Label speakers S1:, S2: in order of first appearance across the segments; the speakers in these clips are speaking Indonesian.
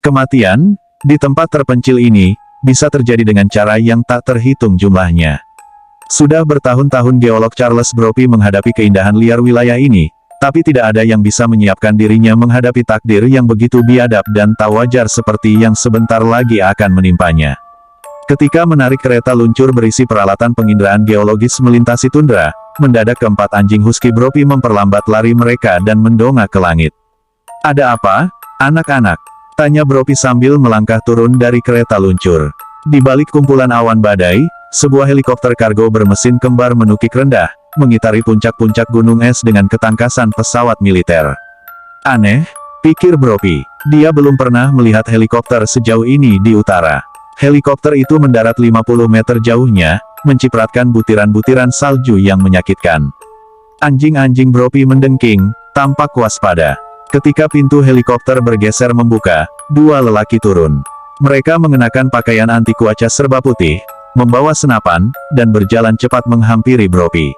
S1: Kematian, di tempat terpencil ini, bisa terjadi dengan cara yang tak terhitung jumlahnya. Sudah bertahun-tahun geolog Charles Brophy menghadapi keindahan liar wilayah ini, tapi tidak ada yang bisa menyiapkan dirinya menghadapi takdir yang begitu biadab dan tak wajar seperti yang sebentar lagi akan menimpanya. Ketika menarik kereta luncur berisi peralatan penginderaan geologis melintasi tundra, mendadak keempat anjing husky Brophy memperlambat lari mereka dan mendongak ke langit. "Ada apa, anak-anak?" tanya Brophy sambil melangkah turun dari kereta luncur. Di balik kumpulan awan badai, sebuah helikopter kargo bermesin kembar menukik rendah, mengitari puncak-puncak gunung es dengan ketangkasan pesawat militer. Aneh, pikir Brophy, dia belum pernah melihat helikopter sejauh ini di utara. Helikopter itu mendarat 50 meter jauhnya, mencipratkan butiran-butiran salju yang menyakitkan. Anjing-anjing Brophy mendengking, tampak waspada. Ketika pintu helikopter bergeser membuka, dua lelaki turun. Mereka mengenakan pakaian anti cuaca serba putih, membawa senapan, dan berjalan cepat menghampiri Brophy.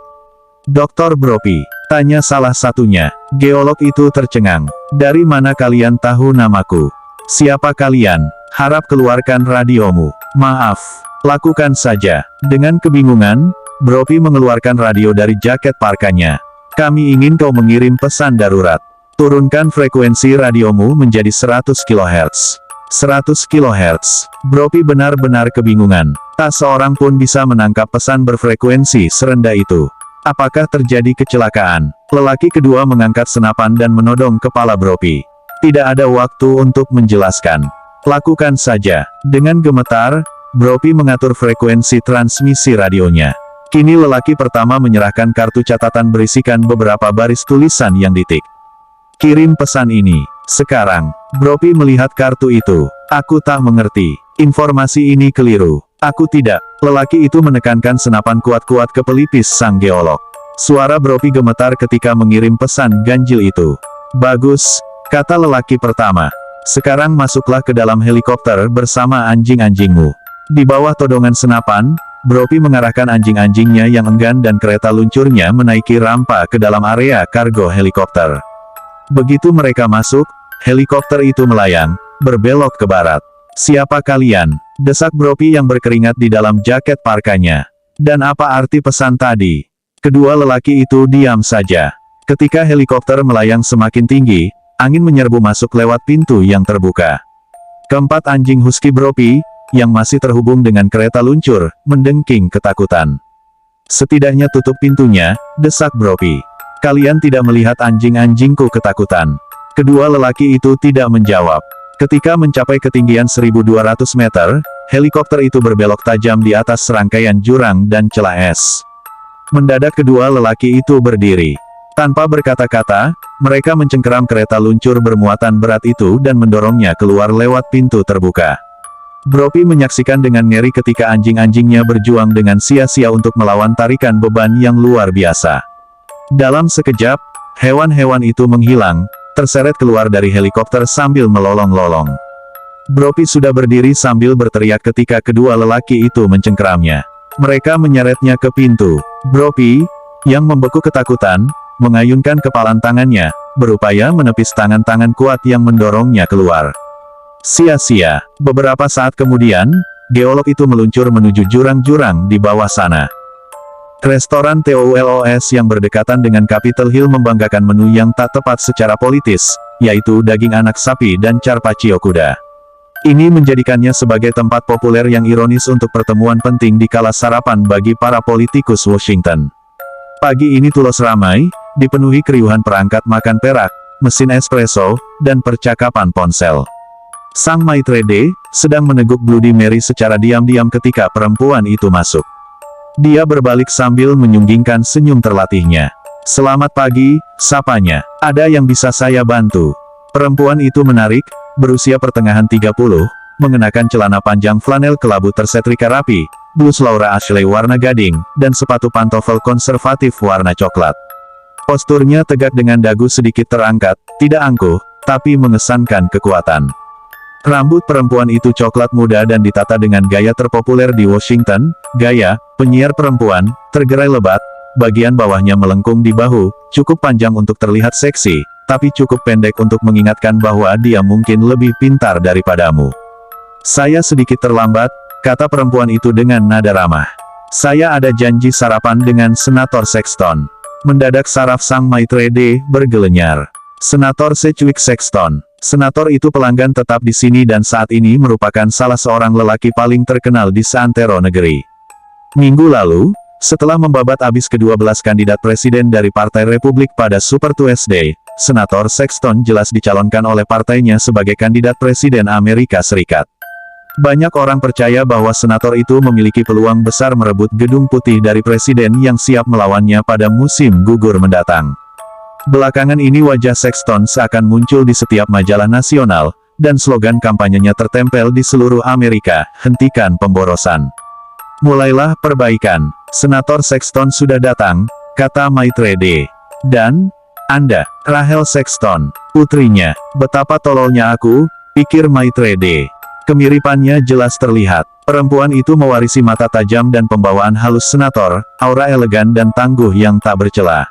S1: "Dr. Brophy," tanya salah satunya. Geolog itu tercengang. "Dari mana kalian tahu namaku? Siapa kalian? Harap keluarkan radiomu." "Maaf, lakukan saja." Dengan kebingungan, Brophy mengeluarkan radio dari jaket parkanya. "Kami ingin kau mengirim pesan darurat. Turunkan frekuensi radiomu menjadi 100 kHz. 100 kHz. Brophy benar-benar kebingungan. Tak seorang pun bisa menangkap pesan berfrekuensi serendah itu. Apakah terjadi kecelakaan? Lelaki kedua mengangkat senapan dan menodong kepala Brophy. Tidak ada waktu untuk menjelaskan. "Lakukan saja." Dengan gemetar, Brophy mengatur frekuensi transmisi radionya. Kini lelaki pertama menyerahkan kartu catatan berisikan beberapa baris tulisan yang ditik. "Kirim pesan ini, sekarang." Brophy melihat kartu itu. "Aku tak mengerti. Informasi ini keliru." "Aku tidak." Lelaki itu menekankan senapan kuat-kuat ke pelipis sang geolog. Suara Brophy gemetar ketika mengirim pesan ganjil itu. "Bagus," kata lelaki pertama. "Sekarang masuklah ke dalam helikopter bersama anjing-anjingmu." Di bawah todongan senapan, Brophy mengarahkan anjing-anjingnya yang enggan dan kereta luncurnya menaiki rampa ke dalam area kargo helikopter. Begitu mereka masuk, helikopter itu melayang, berbelok ke barat. "Siapa kalian?" desak Brophy yang berkeringat di dalam jaket parkanya. "Dan apa arti pesan tadi?" Kedua lelaki itu diam saja. Ketika helikopter melayang semakin tinggi, angin menyerbu masuk lewat pintu yang terbuka. Keempat anjing husky Brophy, yang masih terhubung dengan kereta luncur, mendengking ketakutan. "Setidaknya tutup pintunya," desak Brophy. "Kalian tidak melihat anjing-anjingku ketakutan." Kedua lelaki itu tidak menjawab. Ketika mencapai ketinggian 1.200 meter, helikopter itu berbelok tajam di atas serangkaian jurang dan celah es. Mendadak kedua lelaki itu berdiri. Tanpa berkata-kata, mereka mencengkeram kereta luncur bermuatan berat itu dan mendorongnya keluar lewat pintu terbuka. Brophy menyaksikan dengan ngeri ketika anjing-anjingnya berjuang dengan sia-sia untuk melawan tarikan beban yang luar biasa. Dalam sekejap, hewan-hewan itu menghilang, terseret keluar dari helikopter sambil melolong-lolong. Brophy sudah berdiri sambil berteriak ketika kedua lelaki itu mencengkeramnya. Mereka menyeretnya ke pintu. Brophy, yang membeku ketakutan, mengayunkan kepalan tangannya, berupaya menepis tangan-tangan kuat yang mendorongnya keluar. Sia-sia. Beberapa saat kemudian, geolog itu meluncur menuju jurang-jurang di bawah sana. Restoran TOLOS yang berdekatan dengan Capitol Hill membanggakan menu yang tak tepat secara politis, yaitu daging anak sapi dan carpaccio kuda. Ini menjadikannya sebagai tempat populer yang ironis untuk pertemuan penting di kala sarapan bagi para politikus Washington. Pagi ini tulos ramai, dipenuhi keriuhan perangkat makan perak, mesin espresso, dan percakapan ponsel. Sang maitre d' sedang meneguk Bloody Mary secara diam-diam ketika perempuan itu masuk. Dia berbalik sambil menyunggingkan senyum terlatihnya. "Selamat pagi," sapanya. "Ada yang bisa saya bantu?" Perempuan itu menarik, berusia pertengahan 30, mengenakan celana panjang flanel kelabu tersetrika rapi, blus Laura Ashley warna gading, dan sepatu pantofel konservatif warna coklat. Posturnya tegak dengan dagu sedikit terangkat, tidak angkuh, tapi mengesankan kekuatan. Rambut perempuan itu coklat muda dan ditata dengan gaya terpopuler di Washington, gaya penyiar perempuan, tergerai lebat, bagian bawahnya melengkung di bahu, cukup panjang untuk terlihat seksi, tapi cukup pendek untuk mengingatkan bahwa dia mungkin lebih pintar daripadamu. Saya sedikit terlambat, kata perempuan itu dengan nada ramah. Saya ada janji sarapan dengan Senator Sexton. Mendadak saraf sang Maitrede bergelenyar. Senator Sedgwick Sexton. Senator itu pelanggan tetap di sini dan saat ini merupakan salah seorang lelaki paling terkenal di seantero negeri. Minggu lalu, setelah membabat habis ke-12 kandidat presiden dari Partai Republik pada Super Tuesday, Senator Sexton jelas dicalonkan oleh partainya sebagai kandidat presiden Amerika Serikat. Banyak orang percaya bahwa senator itu memiliki peluang besar merebut gedung putih dari presiden yang siap melawannya pada musim gugur mendatang. Belakangan ini wajah Sexton seakan muncul di setiap majalah nasional, dan slogan kampanyenya tertempel di seluruh Amerika, hentikan pemborosan. Mulailah perbaikan. Senator Sexton sudah datang, kata Maitrede. Dan, Anda, Rahel Sexton, putrinya, betapa tololnya aku, pikir Maitrede. Kemiripannya jelas terlihat. Perempuan itu mewarisi mata tajam dan pembawaan halus senator, aura elegan dan tangguh yang tak bercela.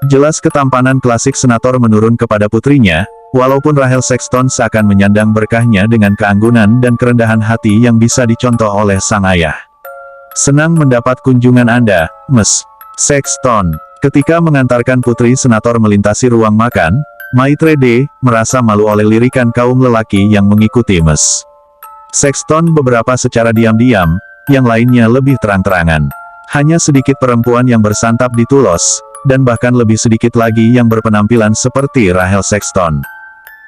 S1: Jelas ketampanan klasik senator menurun kepada putrinya, walaupun Rahel Sexton seakan menyandang berkahnya dengan keanggunan dan kerendahan hati yang bisa dicontoh oleh sang ayah. Senang mendapat kunjungan Anda, Ms. Sexton. Ketika mengantarkan putri senator melintasi ruang makan, Maitrede merasa malu oleh lirikan kaum lelaki yang mengikuti Ms. Sexton beberapa secara diam-diam, yang lainnya lebih terang-terangan. Hanya sedikit perempuan yang bersantap ditulos, dan bahkan lebih sedikit lagi yang berpenampilan seperti Rahel Sexton.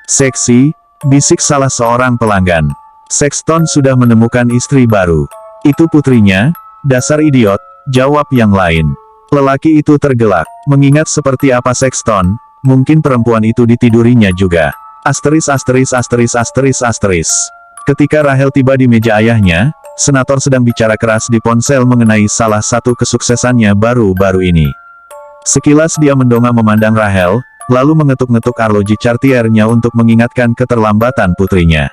S1: Seksi, bisik salah seorang pelanggan. Sexton sudah menemukan istri baru. Itu putrinya, dasar idiot, jawab yang lain. Lelaki itu tergelak, mengingat seperti apa Sexton, mungkin perempuan itu ditidurinya juga. Asteris asteris asteris asteris asteris. Ketika Rahel tiba di meja ayahnya, senator sedang bicara keras di ponsel mengenai salah satu kesuksesannya baru-baru ini. Sekilas dia mendongak memandang Rahel, lalu mengetuk-ngetuk arloji Cartier-nya untuk mengingatkan keterlambatan putrinya.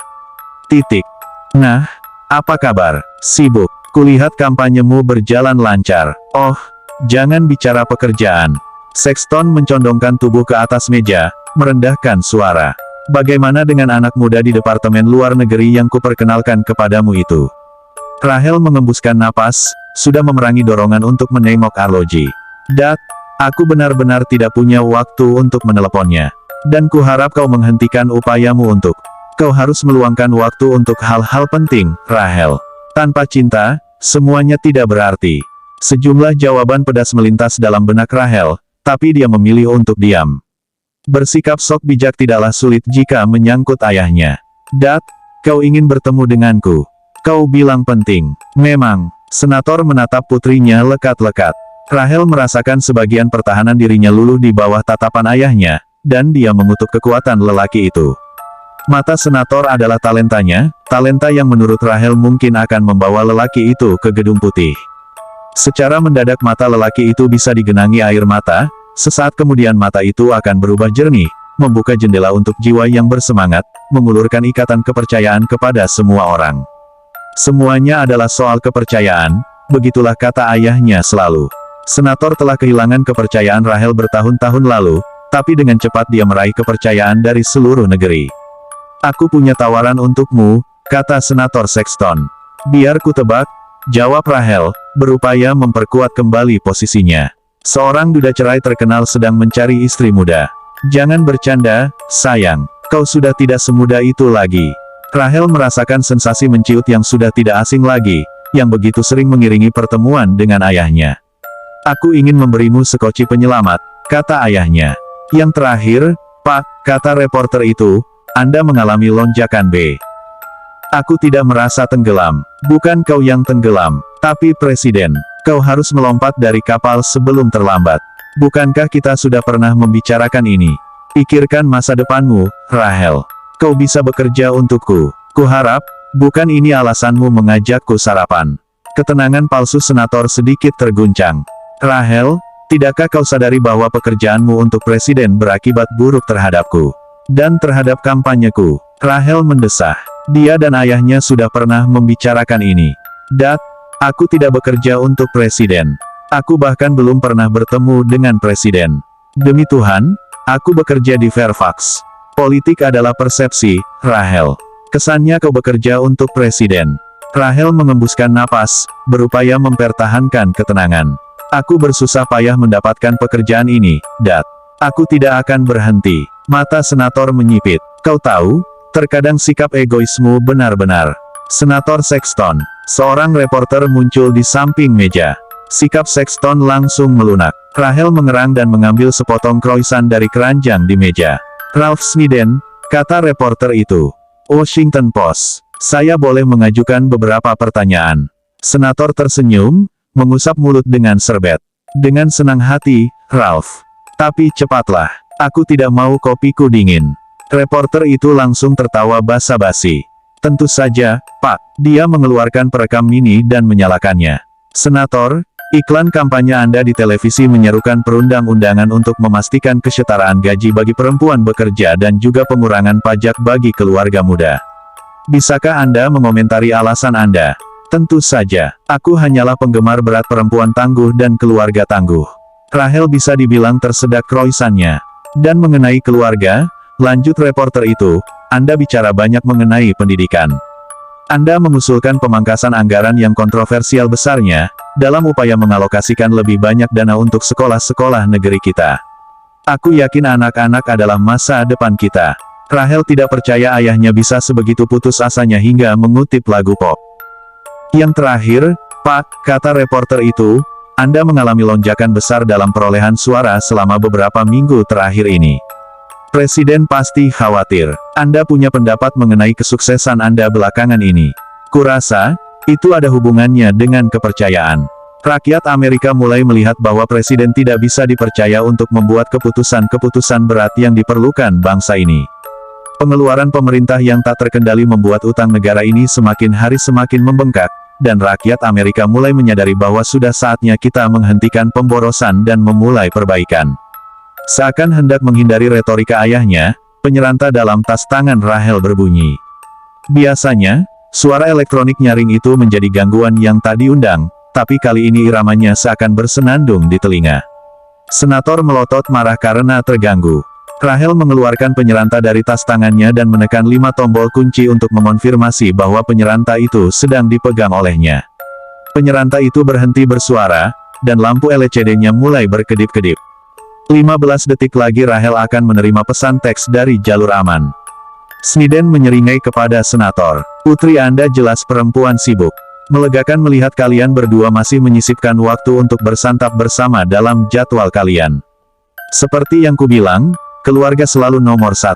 S1: Titik. Nah, apa kabar? Sibuk. Kulihat kampanyemu berjalan lancar. Oh, jangan bicara pekerjaan. Sexton mencondongkan tubuh ke atas meja, merendahkan suara. Bagaimana dengan anak muda di Departemen Luar Negeri yang kuperkenalkan kepadamu itu? Rahel mengembuskan napas, sudah memerangi dorongan untuk menengok arloji. Dat, aku benar-benar tidak punya waktu untuk meneleponnya. Dan kuharap kau menghentikan upayamu untuk. Kau harus meluangkan waktu untuk hal-hal penting, Rahel. Tanpa cinta, semuanya tidak berarti. Sejumlah jawaban pedas melintas dalam benak Rahel, tapi dia memilih untuk diam. Bersikap sok bijak tidaklah sulit jika menyangkut ayahnya. Dat, kau ingin bertemu denganku. Kau bilang penting. Memang, senator menatap putrinya lekat-lekat. Rahel merasakan sebagian pertahanan dirinya luluh di bawah tatapan ayahnya, dan dia mengutuk kekuatan lelaki itu. Mata senator adalah talentanya, talenta yang menurut Rahel mungkin akan membawa lelaki itu ke Gedung Putih. Secara mendadak mata lelaki itu bisa digenangi air mata, sesaat kemudian mata itu akan berubah jernih, membuka jendela untuk jiwa yang bersemangat, mengulurkan ikatan kepercayaan kepada semua orang. Semuanya adalah soal kepercayaan, begitulah kata ayahnya selalu. Senator telah kehilangan kepercayaan Rahel bertahun-tahun lalu, tapi dengan cepat dia meraih kepercayaan dari seluruh negeri. Aku punya tawaran untukmu, kata Senator Sexton. Biar ku tebak, jawab Rahel, berupaya memperkuat kembali posisinya. Seorang duda cerai terkenal sedang mencari istri muda. Jangan bercanda, sayang. Kau sudah tidak semudah itu lagi. Rahel merasakan sensasi menciut yang sudah tidak asing lagi, yang begitu sering mengiringi pertemuan dengan ayahnya. Aku ingin memberimu sekoci penyelamat, kata ayahnya. Yang terakhir, Pak, kata reporter itu, Anda mengalami lonjakan B. Aku tidak merasa tenggelam. Bukan kau yang tenggelam, tapi Presiden. Kau harus melompat dari kapal sebelum terlambat. Bukankah kita sudah pernah membicarakan ini? Pikirkan masa depanmu, Rahel. Kau bisa bekerja untukku. Kuharap, bukan ini alasanmu mengajakku sarapan. Ketenangan palsu senator sedikit terguncang. Rahel, tidakkah kau sadari bahwa pekerjaanmu untuk presiden berakibat buruk terhadapku? Dan terhadap kampanyeku? Rahel mendesah. Dia dan ayahnya sudah pernah membicarakan ini. Dat, aku tidak bekerja untuk presiden. Aku bahkan belum pernah bertemu dengan presiden. Demi Tuhan, Aku bekerja di Fairfax. Politik adalah persepsi, Rahel. Kesannya kau bekerja untuk presiden. Rahel mengembuskan napas, berupaya mempertahankan ketenangan. Aku bersusah payah mendapatkan pekerjaan ini, Dad. Aku tidak akan berhenti. Mata senator menyipit. Kau tahu, terkadang sikap egoismu benar-benar. Senator Sexton. Seorang reporter muncul di samping meja. Sikap Sexton langsung melunak. Rahel mengerang dan mengambil sepotong croissant dari keranjang di meja. Ralph Sneden, kata reporter itu. Washington Post. Saya boleh mengajukan beberapa pertanyaan. Senator tersenyum, mengusap mulut dengan serbet. Dengan senang hati, Ralph. Tapi cepatlah. Aku tidak mau kopiku dingin. Reporter itu langsung tertawa basa-basi. Tentu saja, Pak. Dia mengeluarkan perekam mini dan menyalakannya. Senator, iklan kampanye Anda di televisi menyerukan perundang-undangan untuk memastikan kesetaraan gaji bagi perempuan bekerja dan juga pengurangan pajak bagi keluarga muda. Bisakah Anda mengomentari alasan Anda? Tentu saja, aku hanyalah penggemar berat perempuan tangguh dan keluarga tangguh. Rahel bisa dibilang tersedak croissantnya. Dan mengenai keluarga, lanjut reporter itu, Anda bicara banyak mengenai pendidikan. Anda mengusulkan pemangkasan anggaran yang kontroversial besarnya, dalam upaya mengalokasikan lebih banyak dana untuk sekolah-sekolah negeri kita. Aku yakin anak-anak adalah masa depan kita. Rahel tidak percaya ayahnya bisa sebegitu putus asanya hingga mengutip lagu pop. Yang terakhir, Pak, kata reporter itu, Anda mengalami lonjakan besar dalam perolehan suara selama beberapa minggu terakhir ini. Presiden pasti khawatir. Anda punya pendapat mengenai kesuksesan Anda belakangan ini. Kurasa, itu ada hubungannya dengan kepercayaan. Rakyat Amerika mulai melihat bahwa presiden tidak bisa dipercaya untuk membuat keputusan-keputusan berat yang diperlukan bangsa ini. Pengeluaran pemerintah yang tak terkendali membuat utang negara ini semakin hari semakin membengkak, dan rakyat Amerika mulai menyadari bahwa sudah saatnya kita menghentikan pemborosan dan memulai perbaikan. Seakan hendak menghindari retorika ayahnya, penyeranta dalam tas tangan Rahel berbunyi. Biasanya, suara elektronik nyaring itu menjadi gangguan yang tak diundang, tapi kali ini iramanya seakan bersenandung di telinga. Senator melotot marah karena terganggu. Rahel mengeluarkan penyeranta dari tas tangannya dan menekan 5 tombol kunci untuk mengonfirmasi bahwa penyeranta itu sedang dipegang olehnya. Penyeranta itu berhenti bersuara, dan lampu LCD-nya mulai berkedip-kedip. 15 detik lagi Rahel akan menerima pesan teks dari jalur aman. Sneden menyeringai kepada senator. Putri Anda jelas perempuan sibuk. Melegakan melihat kalian berdua masih menyisipkan waktu untuk bersantap bersama dalam jadwal kalian. Seperti yang kubilang, keluarga selalu nomor 1.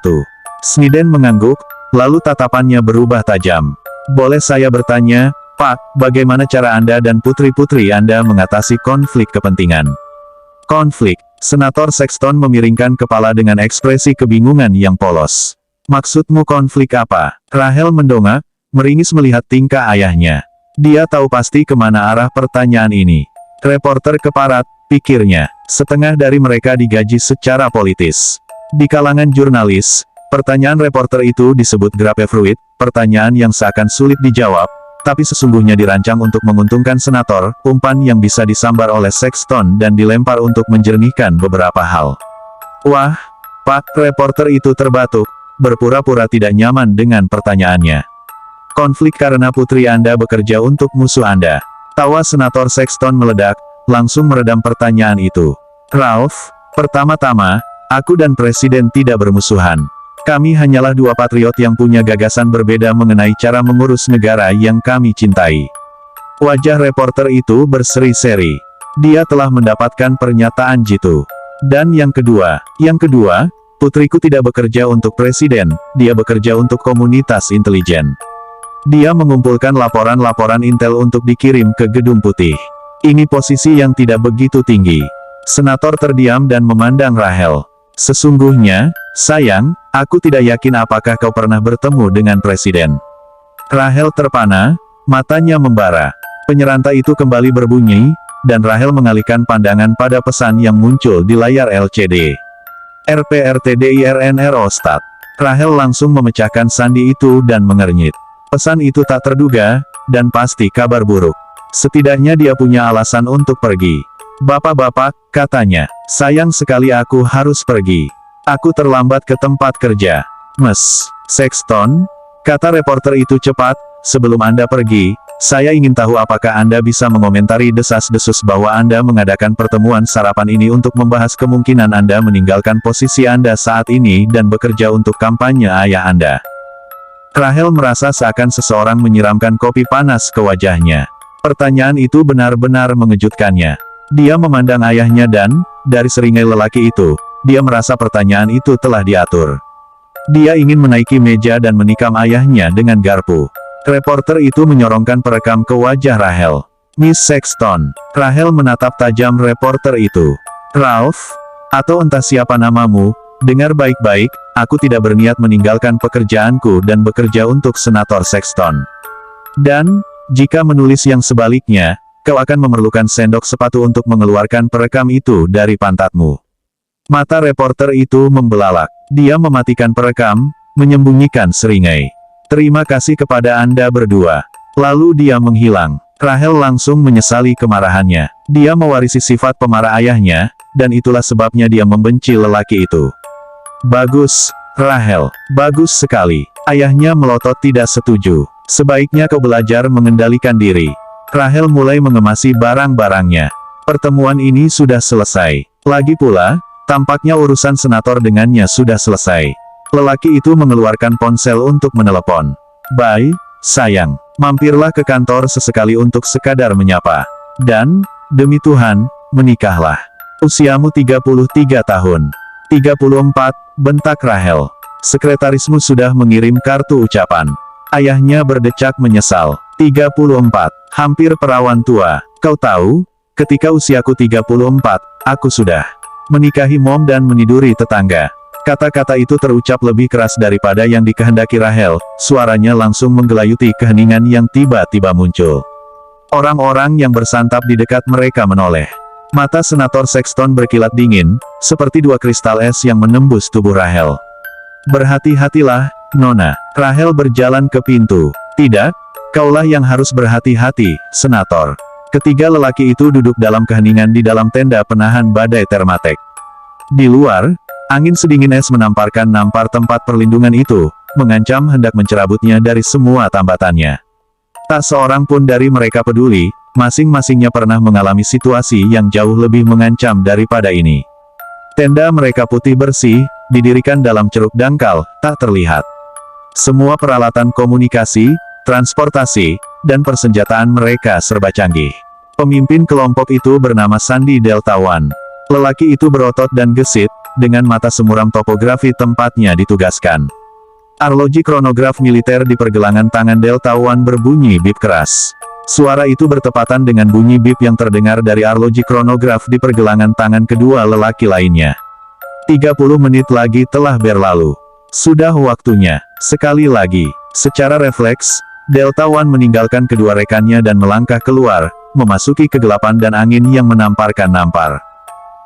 S1: Sneden mengangguk, lalu tatapannya berubah tajam. Boleh saya bertanya, Pak, bagaimana cara Anda dan putri-putri Anda mengatasi konflik kepentingan? Konflik. Senator Sexton memiringkan kepala dengan ekspresi kebingungan yang polos. Maksudmu konflik apa? Rahel mendongak, meringis melihat tingkah ayahnya. Dia tahu pasti kemana arah pertanyaan ini. Reporter keparat, pikirnya. Setengah dari mereka digaji secara politis. Di kalangan jurnalis, pertanyaan reporter itu disebut grapefruit, pertanyaan yang seakan sulit dijawab, tapi sesungguhnya dirancang untuk menguntungkan senator, umpan yang bisa disambar oleh Sexton dan dilempar untuk menjernihkan beberapa hal. Wah, Pak, reporter itu terbatuk, berpura-pura tidak nyaman dengan pertanyaannya. Konflik karena putri Anda bekerja untuk musuh Anda. Tawa senator Sexton meledak, langsung meredam pertanyaan itu. Ralph, pertama-tama, aku dan presiden tidak bermusuhan. Kami hanyalah dua patriot yang punya gagasan berbeda mengenai cara mengurus negara yang kami cintai. Wajah reporter itu berseri-seri. Dia telah mendapatkan pernyataan jitu. Dan yang kedua, putriku tidak bekerja untuk presiden, dia bekerja untuk komunitas intelijen. Dia mengumpulkan laporan-laporan intel untuk dikirim ke Gedung Putih. Ini posisi yang tidak begitu tinggi. Senator terdiam dan memandang Rahel. Sesungguhnya, sayang, aku tidak yakin apakah kau pernah bertemu dengan presiden. Rahel terpana, matanya membara. Penyeranta itu kembali berbunyi, dan Rahel mengalihkan pandangan pada pesan yang muncul di layar LCD. RPRTDIRNRO Stat. Rahel langsung memecahkan sandi itu dan mengernyit. Pesan itu tak terduga, dan pasti kabar buruk. Setidaknya dia punya alasan untuk pergi. Bapak-bapak, katanya, sayang sekali aku harus pergi. Aku terlambat ke tempat kerja. Miss Sexton, kata reporter itu cepat, sebelum Anda pergi, saya ingin tahu apakah Anda bisa mengomentari desas-desus bahwa Anda mengadakan pertemuan sarapan ini untuk membahas kemungkinan Anda meninggalkan posisi Anda saat ini dan bekerja untuk kampanye ayah Anda. Rahel merasa seakan seseorang menyiramkan kopi panas ke wajahnya. Pertanyaan itu benar-benar mengejutkannya. Dia memandang ayahnya dan, dari seringai lelaki itu, dia merasa pertanyaan itu telah diatur. Dia ingin menaiki meja dan menikam ayahnya dengan garpu. Reporter itu menyorongkan perekam ke wajah Rahel. Miss Sexton. Rahel menatap tajam reporter itu. Ralph, atau entah siapa namamu, dengar baik-baik, aku tidak berniat meninggalkan pekerjaanku dan bekerja untuk Senator Sexton. Dan, jika menulis yang sebaliknya, kau akan memerlukan sendok sepatu untuk mengeluarkan perekam itu dari pantatmu. Mata reporter itu membelalak. Dia mematikan perekam, menyembunyikan seringai. Terima kasih kepada Anda berdua. Lalu dia menghilang. Rahel langsung menyesali kemarahannya. Dia mewarisi sifat pemarah ayahnya, dan itulah sebabnya dia membenci lelaki itu. Bagus, Rahel. Bagus sekali. Ayahnya melotot tidak setuju. Sebaiknya kau belajar mengendalikan diri. Rahel mulai mengemasi barang-barangnya. Pertemuan ini sudah selesai. Lagi pula, tampaknya urusan senator dengannya sudah selesai. Lelaki itu mengeluarkan ponsel untuk menelepon. Bye, sayang. Mampirlah ke kantor sesekali untuk sekadar menyapa. Dan, demi Tuhan, menikahlah. Usiamu 33 tahun. 34, bentak Rahel. Sekretarismu sudah mengirim kartu ucapan. Ayahnya berdecak menyesal. 34, hampir perawan tua. Kau tahu, ketika usiaku 34, aku sudah menikahi Mom dan meniduri tetangga. Kata-kata itu terucap lebih keras daripada yang dikehendaki Rahel, suaranya langsung menggelayuti keheningan yang tiba-tiba muncul. Orang-orang yang bersantap di dekat mereka menoleh. Mata Senator Sexton berkilat dingin, seperti dua kristal es yang menembus tubuh Rahel. Berhati-hatilah, Nona. Rahel berjalan ke pintu. Tidak, kaulah yang harus berhati-hati, Senator. Ketiga lelaki itu duduk dalam keheningan di dalam tenda penahan badai Thermatec. Di luar, angin sedingin es menamparkan nampar tempat perlindungan itu, mengancam hendak mencerabutnya dari semua tambatannya. Tak seorang pun dari mereka peduli, masing-masingnya pernah mengalami situasi yang jauh lebih mengancam daripada ini. Tenda mereka putih bersih, didirikan dalam ceruk dangkal, tak terlihat. Semua peralatan komunikasi, transportasi, dan persenjataan mereka serba canggih. Pemimpin kelompok itu bernama Sandy Delta One. Lelaki itu berotot dan gesit, dengan mata semuram topografi tempatnya ditugaskan. Arloji kronograf militer di pergelangan tangan Delta One berbunyi bip keras. Suara itu bertepatan dengan bunyi bip yang terdengar dari arloji kronograf di pergelangan tangan kedua lelaki lainnya. 30 menit lagi telah berlalu. Sudah waktunya. Sekali lagi, secara refleks, Delta One meninggalkan kedua rekannya dan melangkah keluar, memasuki kegelapan dan angin yang menamparkan nampar.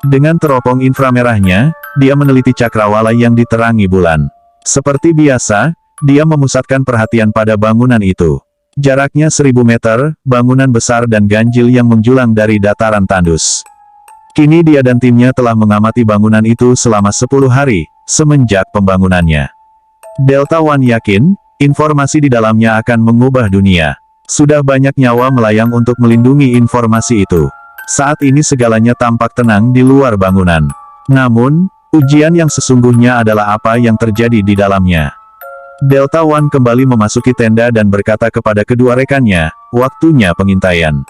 S1: Dengan teropong inframerahnya, dia meneliti cakrawala yang diterangi bulan. Seperti biasa, dia memusatkan perhatian pada bangunan itu. Jaraknya 1000 meter, bangunan besar dan ganjil yang menjulang dari dataran tandus. Kini dia dan timnya telah mengamati bangunan itu selama 10 hari, semenjak pembangunannya. Delta One yakin, informasi di dalamnya akan mengubah dunia. Sudah banyak nyawa melayang untuk melindungi informasi itu. Saat ini segalanya tampak tenang di luar bangunan. Namun, ujian yang sesungguhnya adalah apa yang terjadi di dalamnya. Delta One kembali memasuki tenda dan berkata kepada kedua rekannya, waktunya pengintaian.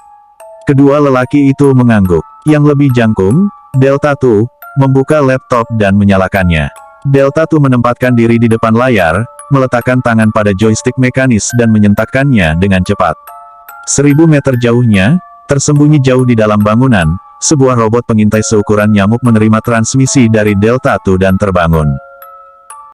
S1: Kedua lelaki itu mengangguk. Yang lebih jangkung, Delta Two, membuka laptop dan menyalakannya. Delta Two menempatkan diri di depan layar, meletakkan tangan pada joystick mekanis dan menyentakkannya dengan cepat. 1000 meter jauhnya, tersembunyi jauh di dalam bangunan, sebuah robot pengintai seukuran nyamuk menerima transmisi dari Delta Two dan terbangun.